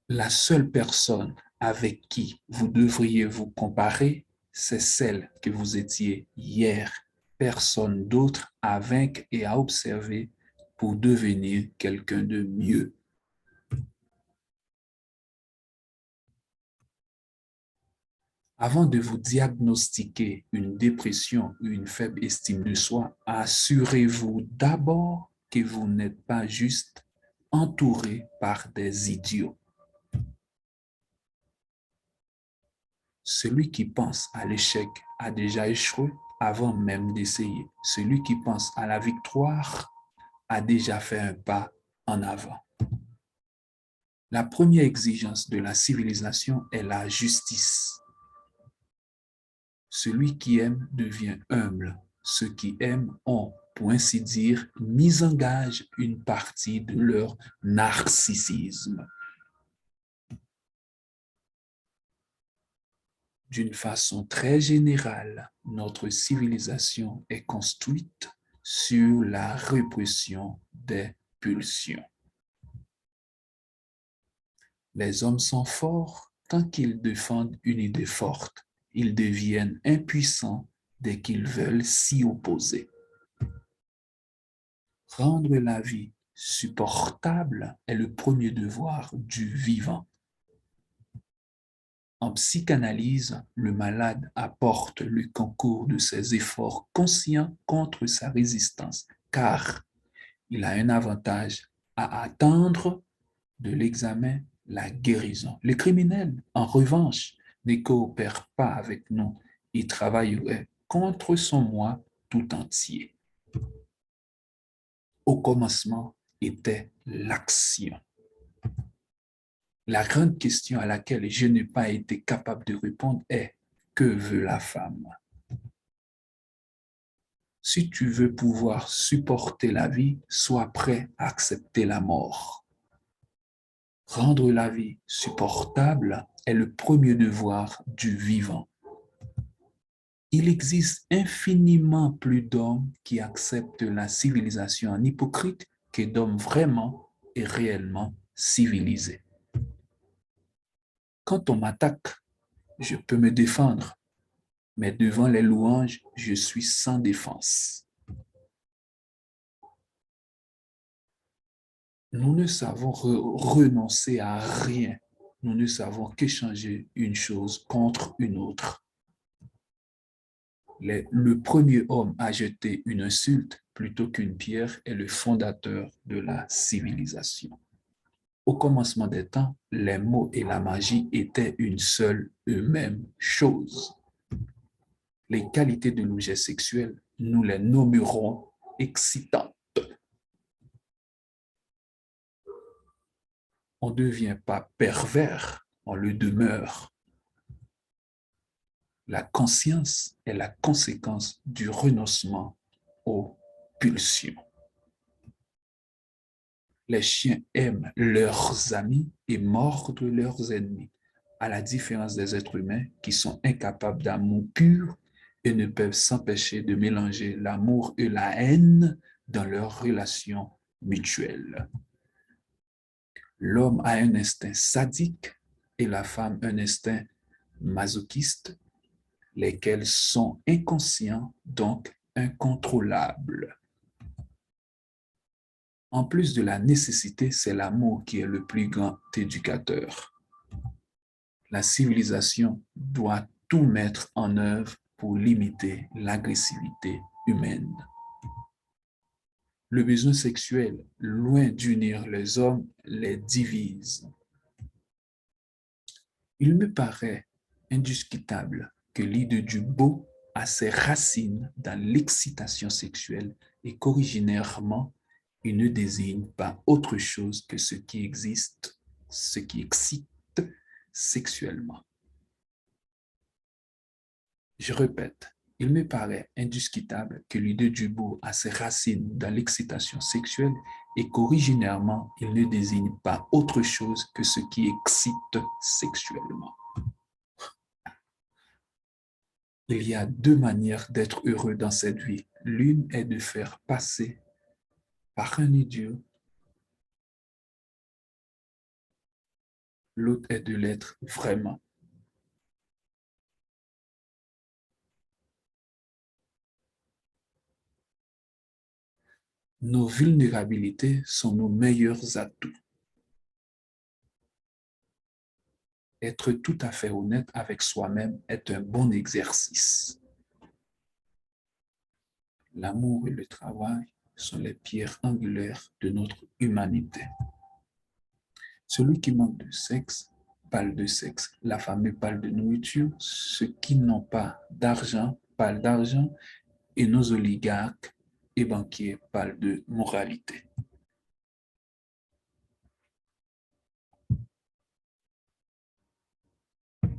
La seule personne avec qui vous devriez vous comparer, c'est celle que vous étiez hier. Personne d'autre à vaincre et à observer pour devenir quelqu'un de mieux. Avant de vous diagnostiquer une dépression ou une faible estime de soi, assurez-vous d'abord que vous n'êtes pas juste entouré par des idiots. Celui qui pense à l'échec a déjà échoué avant même d'essayer. Celui qui pense à la victoire a déjà fait un pas en avant. La première exigence de la civilisation est la justice. Celui qui aime devient humble. Ceux qui aiment ont, pour ainsi dire, mis en gage une partie de leur narcissisme. D'une façon très générale, notre civilisation est construite sur la répression des pulsions. Les hommes sont forts tant qu'ils défendent une idée forte. Ils deviennent impuissants dès qu'ils veulent s'y opposer. Rendre la vie supportable est le premier devoir du vivant. En psychanalyse, le malade apporte le concours de ses efforts conscients contre sa résistance, car il a un avantage à attendre de l'examen la guérison. Le criminel, en revanche, ne coopère pas avec nous. Il travaillerait contre son moi tout entier. Au commencement était l'action. La grande question à laquelle je n'ai pas été capable de répondre est: que veut la femme? Si tu veux pouvoir supporter la vie, sois prêt à accepter la mort. Rendre la vie supportable est le premier devoir du vivant. Il existe infiniment plus d'hommes qui acceptent la civilisation en hypocrite que d'hommes vraiment et réellement civilisés. Quand on m'attaque, je peux me défendre, mais devant les louanges, je suis sans défense. Nous ne savons renoncer à rien. Nous ne savons qu'échanger une chose contre une autre. Le premier homme à jeter une insulte plutôt qu'une pierre est le fondateur de la civilisation. Au commencement des temps, les mots et la magie étaient une seule et même chose. Les qualités de l'objet sexuel, nous les nommerons excitantes. On ne devient pas pervers, on le demeure. La conscience est la conséquence du renoncement aux pulsions. Les chiens aiment leurs amis et mordent leurs ennemis, à la différence des êtres humains qui sont incapables d'amour pur et ne peuvent s'empêcher de mélanger l'amour et la haine dans leurs relations mutuelles. L'homme a un instinct sadique et la femme un instinct masochiste, lesquels sont inconscients, donc incontrôlables. En plus de la nécessité, c'est l'amour qui est le plus grand éducateur. La civilisation doit tout mettre en œuvre pour limiter l'agressivité humaine. Le besoin sexuel, loin d'unir les hommes, les divise. Il me paraît indiscutable que l'idée du beau a ses racines dans l'excitation sexuelle et qu'originairement, il ne désigne pas autre chose que ce qui existe, ce qui excite sexuellement. Je répète, il me paraît indiscutable que l'idée du beau a ses racines dans l'excitation sexuelle et qu'originairement, il ne désigne pas autre chose que ce qui excite sexuellement. Il y a deux manières d'être heureux dans cette vie. L'une est de faire passer par un idiot l'autre est de l'être vraiment. Nos vulnérabilités sont nos meilleurs atouts. Être tout à fait honnête avec soi-même est un bon exercice. L'amour et le travail sont les pierres angulaires de notre humanité. Celui qui manque de sexe parle de sexe. La famille parle de nourriture. Ceux qui n'ont pas d'argent parlent d'argent. Et nos oligarques et banquiers parlent de moralité.